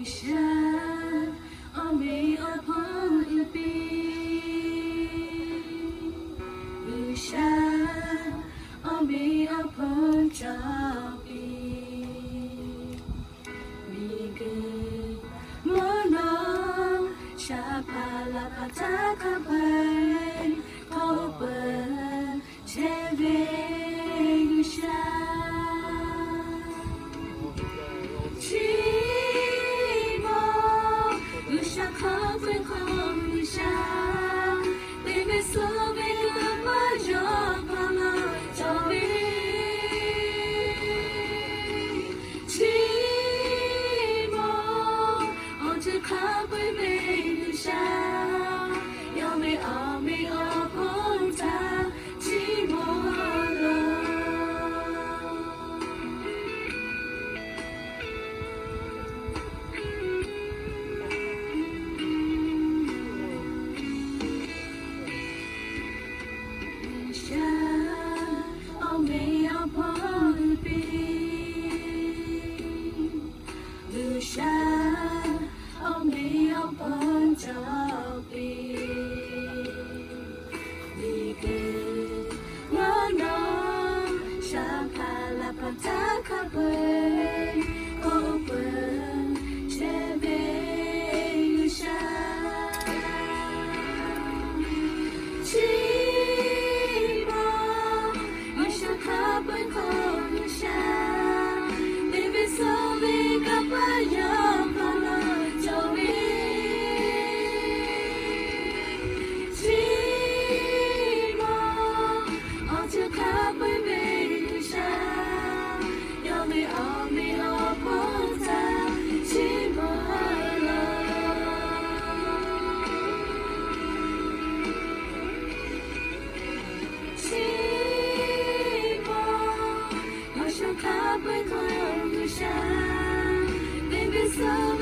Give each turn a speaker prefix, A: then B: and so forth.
A: shine on me upon the You shine on me upon Chapi. Miguel Mono Shapala Patakapan Open Cheve You shine. Chimo You shall come and come You shine. Baby so big my job mama Joby. Chimo on to come with me You shine. You'll be all me up on time. Chimo shine on me upon the You shine on me upon Chapi. Miguel Mono Shapala Patakapan Open Cheve You shine. Chimo You shall come and come You shine. Baby so big up my young mama Joey. Chimo on to come with me You shine. You'll be on me up on time. Chimo Chimo You shall come and come You shine. Baby so